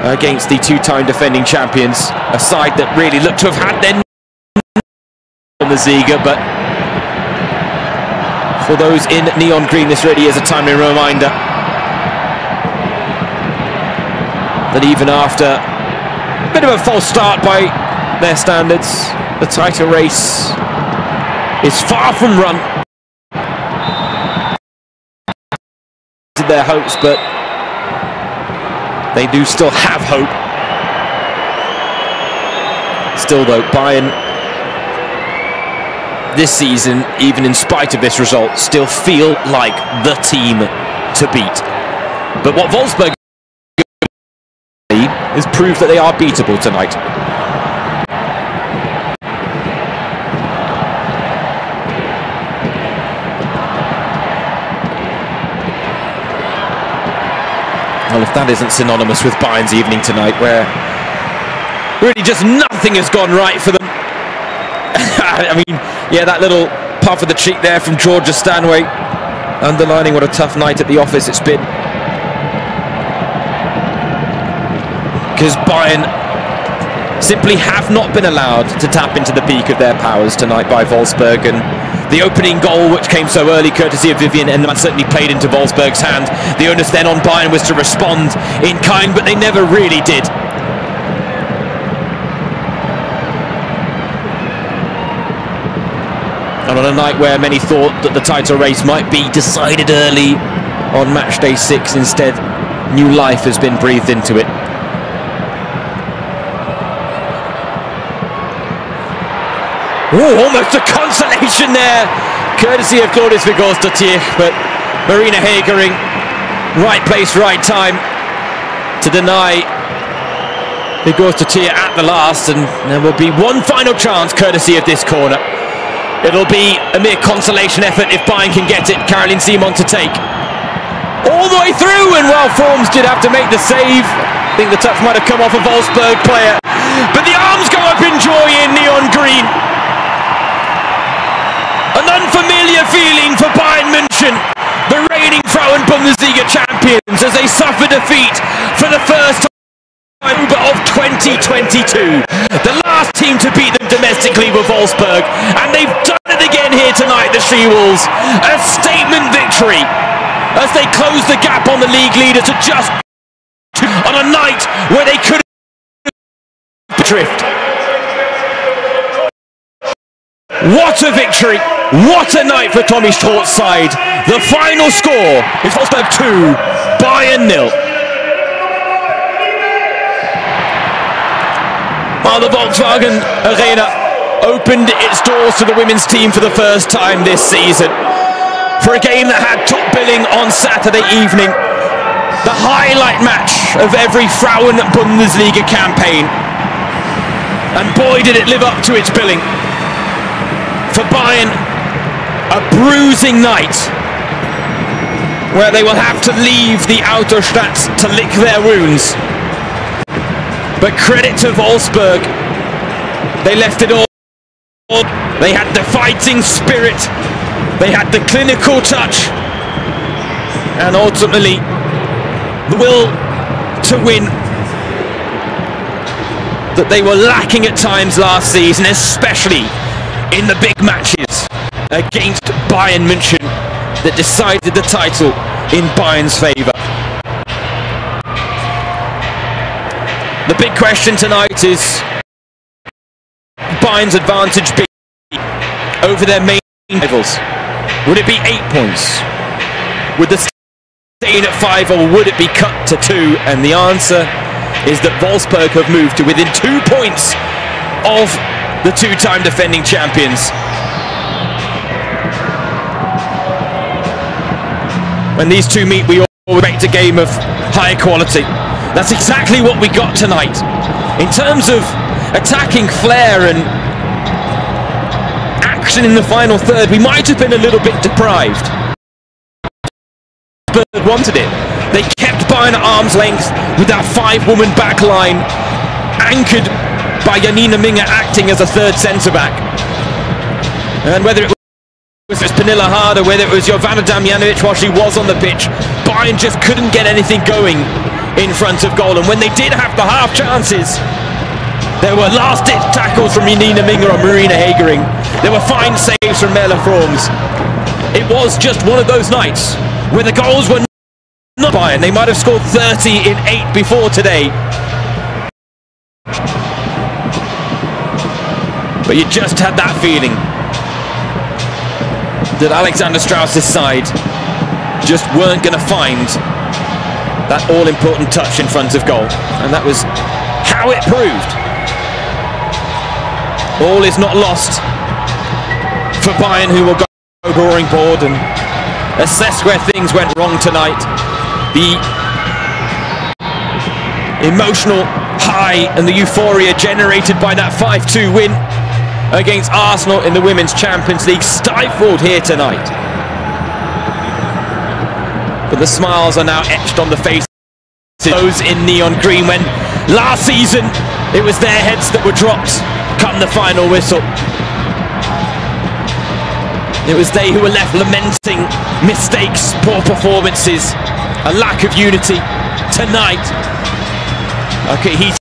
against the two-time defending champions, a side that really looked to have had their on the Ziga, but for those in neon green, this really is a timely reminder that even after a bit of a false start by their standards, the title race is far from run. Their hopes, but they do still have hope. Still though, Bayern this season, even in spite of this result, still feel like the team to beat. But what Wolfsburg is proof that they are beatable tonight. Well, if that isn't synonymous with Bayern's evening tonight, where really just nothing has gone right for them. I mean, yeah, that little puff of the cheek there from Georgia Stanway, underlining what a tough night at the office it's been. Because Bayern simply have not been allowed to tap into the peak of their powers tonight by Wolfsburg, and the opening goal, which came so early courtesy of Vidhan, and that certainly played into Wolfsburg's hand. The onus then on Bayern was to respond in kind, but they never really did. And on a night where many thought that the title race might be decided early on match day 6, instead new life has been breathed into it. Oh, almost a consolation there, courtesy of Claudius Vigors-Dottir, but Marina Hagering, right place, right time to deny Vigors-Dottir at the last, and there will be one final chance courtesy of this corner. It'll be a mere consolation effort if Bayern can get it. Caroline Simon to take all the way through, and while Forms did have to make the save, I think the touch might have come off a Wolfsburg player, but the arms go up in joy in neon green. An unfamiliar feeling for Bayern München, the reigning Frauen Bundesliga champions, as they suffer defeat for the first time of 2022. The last team to beat them domestically were Wolfsburg, and they've done it again here tonight, the She-Wolves. A statement victory as they close the gap on the league leader to just on a night where they could drift. What a victory! What a night for Tommy Stort's side. The final score is Wolfsburg 2, Bayern 0. While the Volkswagen Arena opened its doors to the women's team for the first time this season, for a game that had top billing on Saturday evening, the highlight match of every Frauen Bundesliga campaign, and boy did it live up to its billing. For Bayern, a bruising night where they will have to leave the Autostadt to lick their wounds. But credit to Wolfsburg, they left it all. They had the fighting spirit, they had the clinical touch, and ultimately the will to win that they were lacking at times last season, especially in the big matches against Bayern München that decided the title in Bayern's favour. The big question tonight is Bayern's advantage be over their main rivals. Would it be 8 points? Would the stay in at 5, or would it be cut to 2? And the answer is that Wolfsburg have moved to within 2 points of the two-time defending champions. When these two meet, we all expect a game of high quality. That's exactly what we got tonight. In terms of attacking flair and action in the final third, we might have been a little bit deprived. But wanted it. They kept Bayern at arm's length with that 5-woman back line, anchored by Janina Minga acting as a third centre-back. And whether it was Pernilla Harder, whether it was Jovana Damjanovic while she was on the pitch, Bayern just couldn't get anything going in front of goal. And when they did have the half chances, there were last-ditch tackles from Janina Minga and Marina Hagering. There were fine saves from Mela Forms. It was just one of those nights where the goals were not Bayern. They might have scored 30 in 8 before today, but you just had that feeling that Alexander Strauss's side just weren't going to find that all-important touch in front of goal, and that was how it proved. All is not lost for Bayern, who will go drawing board and assess where things went wrong tonight. The emotional high and the euphoria generated by that 5-2 win against Arsenal in the Women's Champions League stifled here tonight. But the smiles are now etched on the faces of those in neon green, when last season it was their heads that were dropped come the final whistle. It was they who were left lamenting mistakes, poor performances, a lack of unity. Tonight, okay, he's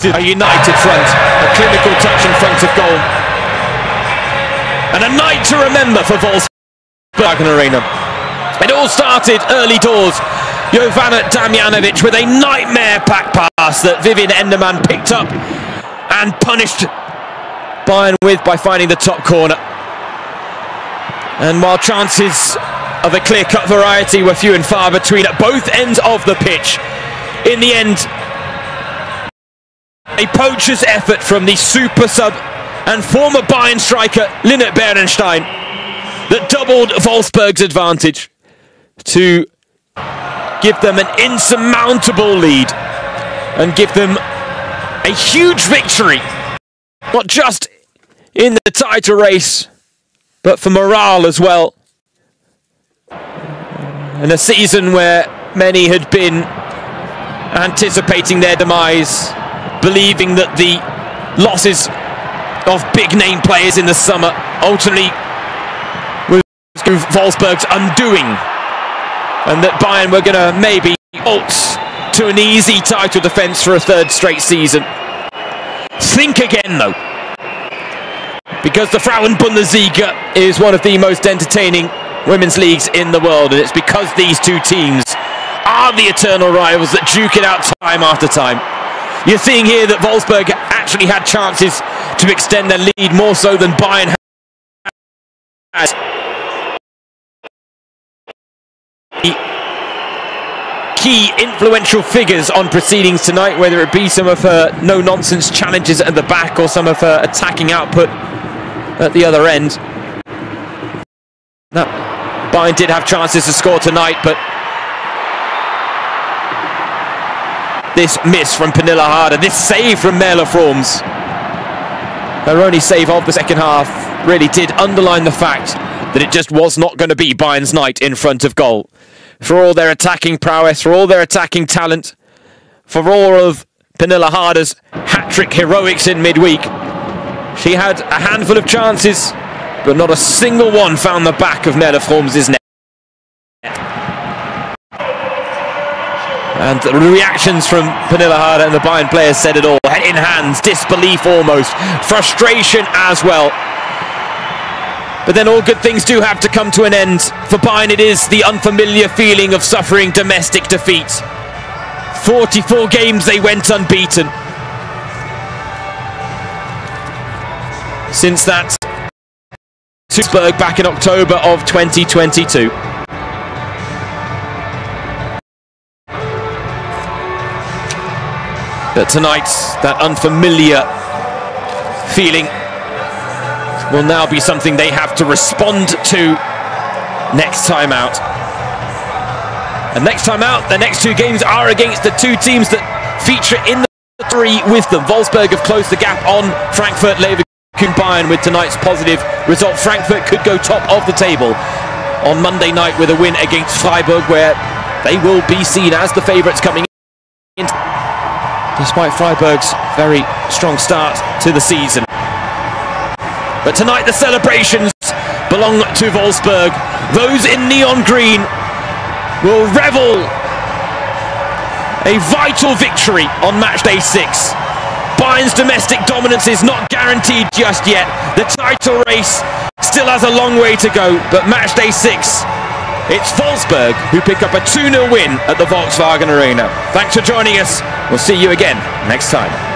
a united front, a clinical touch in front of goal. And a night to remember for Wolfsburg Arena. It all started early doors. Jovana Damjanovic with a nightmare pack pass that Vivian Enderman picked up and punished Bayern with by finding the top corner. And while chances of a clear-cut variety were few and far between at both ends of the pitch, in the end, a poacher's effort from the super sub and former Bayern striker Linnet Berenstein that doubled Wolfsburg's advantage to give them an insurmountable lead and give them a huge victory, not just in the title race, but for morale as well. In a season where many had been anticipating their demise, believing that the losses of big-name players in the summer ultimately was Wolfsburg's undoing, and that Bayern were going to maybe waltz to an easy title defence for a third straight season. Think again, though, because the Frauen Bundesliga is one of the most entertaining women's leagues in the world, and it's because these two teams are the eternal rivals that duke it out time after time. You're seeing here that Wolfsburg actually had chances to extend their lead more so than Bayern has. Key influential figures on proceedings tonight, whether it be some of her no-nonsense challenges at the back or some of her attacking output at the other end. No, Bayern did have chances to score tonight, but this miss from Pernilla Harder, this save from Merle Fromms, her only save of the second half, really did underline the fact that it just was not going to be Bayern's night in front of goal. For all their attacking prowess, for all their attacking talent, for all of Pernilla Harder's hat-trick heroics in midweek, she had a handful of chances, but not a single one found the back of Merle Fromms' net. And the reactions from Pernilla Harder and the Bayern players said it all. Head in hands, disbelief almost, frustration as well. But then all good things do have to come to an end. For Bayern it is the unfamiliar feeling of suffering domestic defeat. 44 games they went unbeaten since that Wolfsburg back in October of 2022. But tonight, that unfamiliar feeling will now be something they have to respond to next time out. And next time out, the next two games are against the two teams that feature in the three with them. Wolfsburg have closed the gap on Frankfurt, Leverkusen, Bayern with tonight's positive result. Frankfurt could go top of the table on Monday night with a win against Freiburg, where they will be seen as the favourites coming in, despite Freiburg's very strong start to the season. But tonight the celebrations belong to Wolfsburg. Those in neon green will revel a vital victory on match day 6. Bayern's domestic dominance is not guaranteed just yet. The title race still has a long way to go, but match day 6, it's Wolfsburg who pick up a 2-0 win at the Volkswagen Arena. Thanks for joining us. We'll see you again next time.